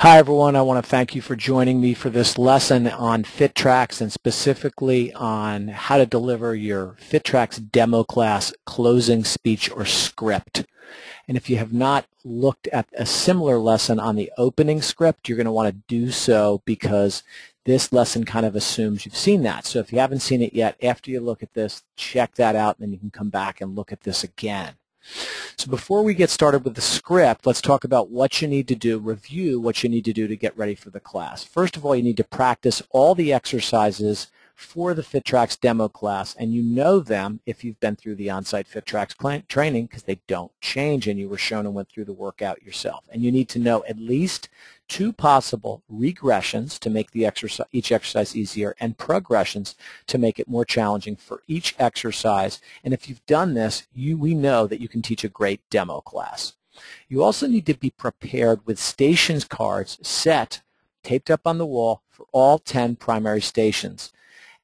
Hi everyone, I want to thank you for joining me for this lesson on FIT-traxx and specifically on how to deliver your FIT-traxx Demo Class closing speech or script. And if you have not looked at a similar lesson on the opening script, you're going to want to do so because this lesson kind of assumes you've seen that. So if you haven't seen it yet, after you look at this, check that out and then you can come back and look at this again. So before we get started with the script, let's talk about what you need to do, review what you need to do to get ready for the class. First of all, you need to practice all the exercises for the FIT-traxx Demo Class, and you know them if you've been through the on-site FIT-traxx training because they don't change and you were shown and went through the workout yourself. And you need to know at least 2 possible regressions to make the each exercise easier and progressions to make it more challenging for each exercise. And if you've done this, we know that you can teach a great demo class. You also need to be prepared with stations cards set, taped up on the wall for all 10 primary stations.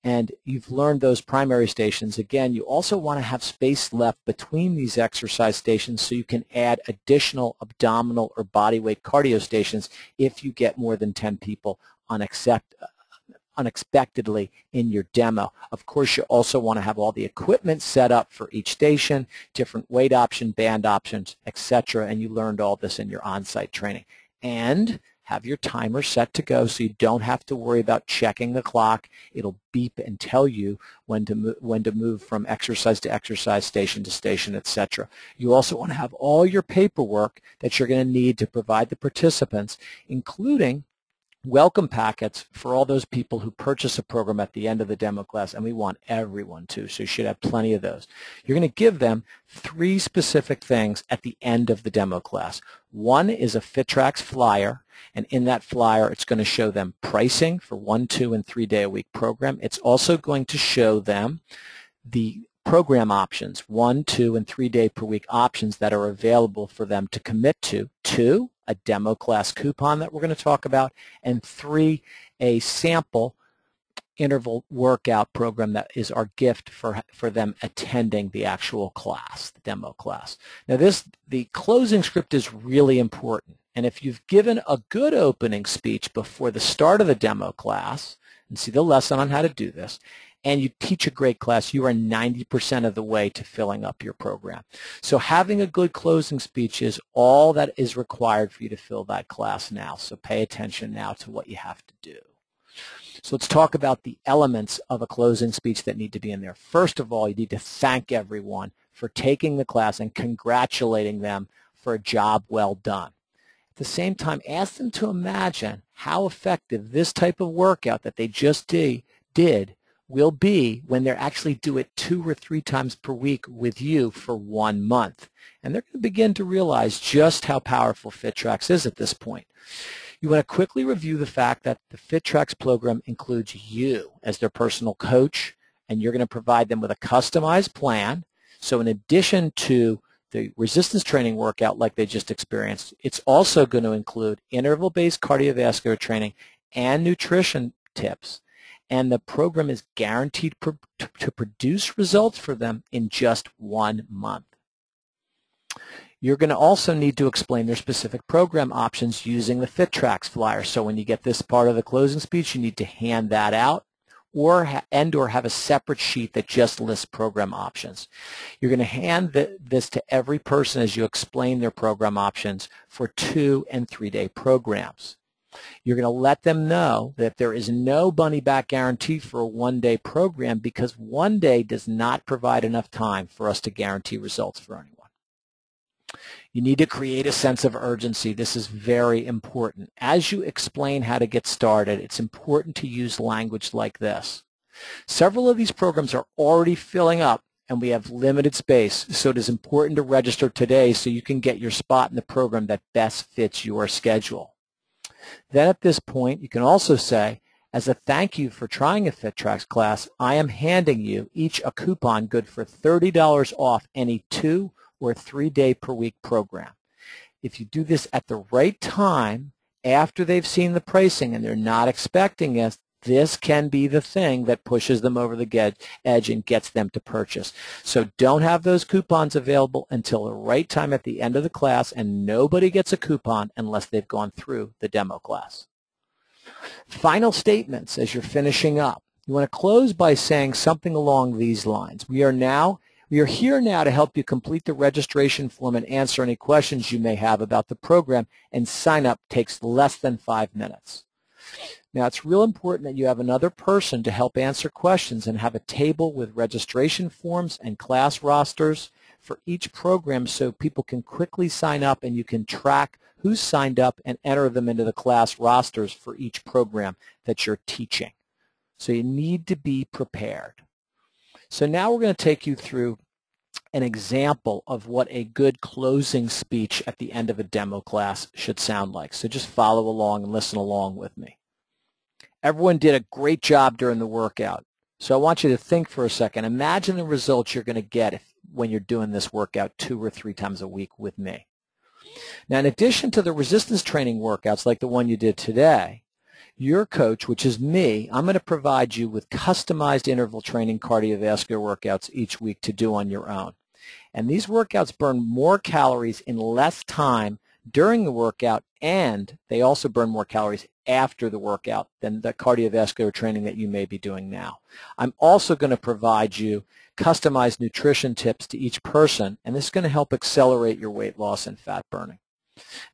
And you've learned those primary stations. Again, you also want to have space left between these exercise stations so you can add additional abdominal or body weight cardio stations if you get more than 10 people unexpectedly in your demo. Of course, you also want to have all the equipment set up for each station, different weight option, band options, etc. And you learned all this in your on-site training. And have your timer set to go so you don't have to worry about checking the clock. It'll beep and tell you when to move from exercise to exercise, station to station, etc. You also want to have all your paperwork that you're going to need to provide the participants, including welcome packets for all those people who purchase a program at the end of the demo class, and we want everyone to, so you should have plenty of those. You're going to give them 3 specific things at the end of the demo class. One is a FIT-traxx flyer, and in that flyer it's going to show them pricing for 1-, 2-, and 3-day-a-week program. It's also going to show them the program options, 1-, 2-, and 3-day-per-week options that are available for them to commit to. 2, a demo class coupon that we're going to talk about, and 3, a sample interval workout program that is our gift for them attending the actual class, the demo class. Now the closing script is really important, and if you've given a good opening speech before the start of the demo class, and see the lesson on how to do this, and you teach a great class, you are 90% of the way to filling up your program. So having a good closing speech is all that is required for you to fill that class now. So pay attention now to what you have to do. So let's talk about the elements of a closing speech that need to be in there. First of all, you need to thank everyone for taking the class and congratulating them for a job well done. At the same time, ask them to imagine how effective this type of workout that they just did will be when they actually do it 2 or 3 times per week with you for 1 month. And they're going to begin to realize just how powerful FIT-traxx is at this point. You want to quickly review the fact that the FIT-traxx program includes you as their personal coach, and you're going to provide them with a customized plan. So in addition to the resistance training workout like they just experienced, it's also going to include interval-based cardiovascular training and nutrition tips. And the program is guaranteed to produce results for them in just 1 month. You're going to also need to explain their specific program options using the FIT-traxx flyer. So when you get this part of the closing speech, you need to hand that out or have a separate sheet that just lists program options. You're going to hand this to every person as you explain their program options for 2- and 3-day programs. You're going to let them know that there is no money-back guarantee for a 1-day program because 1 day does not provide enough time for us to guarantee results for anyone. You need to create a sense of urgency. This is very important. As you explain how to get started, it's important to use language like this. Several of these programs are already filling up and we have limited space, so it is important to register today so you can get your spot in the program that best fits your schedule. Then at this point, you can also say, as a thank you for trying a FIT-traxx class, I am handing you each a coupon good for $30 off any 2- or 3-day-per-week program. If you do this at the right time, after they've seen the pricing and they're not expecting this can be the thing that pushes them over the edge and gets them to purchase. So don't have those coupons available until the right time at the end of the class, and nobody gets a coupon unless they've gone through the demo class. Final statements as you're finishing up. You want to close by saying something along these lines. We are here now to help you complete the registration form and answer any questions you may have about the program, and sign up takes less than 5 minutes. Now, it's real important that you have another person to help answer questions and have a table with registration forms and class rosters for each program so people can quickly sign up and you can track who's signed up and enter them into the class rosters for each program that you're teaching. So you need to be prepared. So now we're going to take you through an example of what a good closing speech at the end of a demo class should sound like. So just follow along and listen along with me. Everyone did a great job during the workout. So I want you to think for a second. Imagine the results you're going to get when you're doing this workout 2 or 3 times a week with me. Now, in addition to the resistance training workouts like the one you did today, your coach, which is me, I'm going to provide you with customized interval training cardiovascular workouts each week to do on your own. And these workouts burn more calories in less time during the workout, and they also burn more calories after the workout than the cardiovascular training that you may be doing now. I'm also going to provide you customized nutrition tips to each person, and this is going to help accelerate your weight loss and fat burning.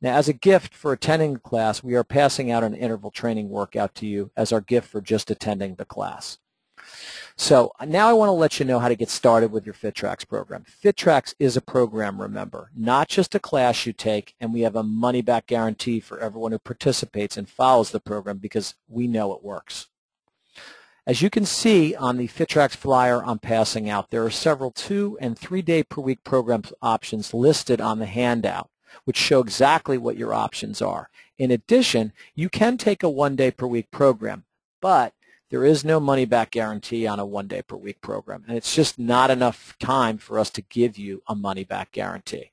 Now, as a gift for attending the class, we are passing out an interval training workout to you as our gift for just attending the class. So now I want to let you know how to get started with your FIT-traxx program. FIT-traxx is a program, remember, not just a class you take, and we have a money-back guarantee for everyone who participates and follows the program because we know it works. As you can see on the FIT-traxx flyer I'm passing out, there are several 2- and 3-day per week program options listed on the handout, which show exactly what your options are. In addition, you can take a 1-day per week program, but there is no money-back guarantee on a 1-day per week program, and it's just not enough time for us to give you a money-back guarantee.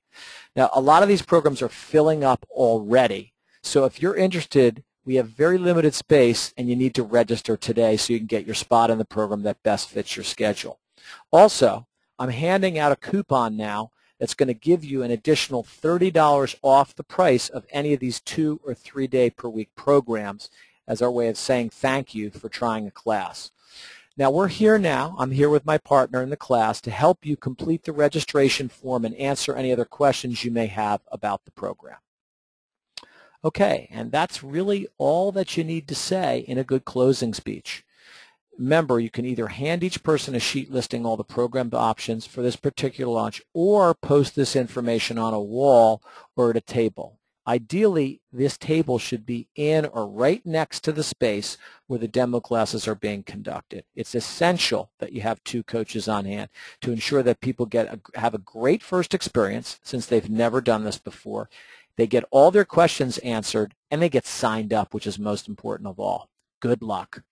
Now, a lot of these programs are filling up already, so if you're interested, we have very limited space, and you need to register today so you can get your spot in the program that best fits your schedule. Also, I'm handing out a coupon now that's going to give you an additional $30 off the price of any of these 2- or 3-day per week programs as our way of saying thank you for trying a class. Now we're here now, I'm here with my partner in the class to help you complete the registration form and answer any other questions you may have about the program. Okay, and that's really all that you need to say in a good closing speech. Remember, you can either hand each person a sheet listing all the program options for this particular launch or post this information on a wall or at a table. Ideally, this table should be in or right next to the space where the demo classes are being conducted. It's essential that you have 2 coaches on hand to ensure that people have a great first experience since they've never done this before. They get all their questions answered, and they get signed up, which is most important of all. Good luck.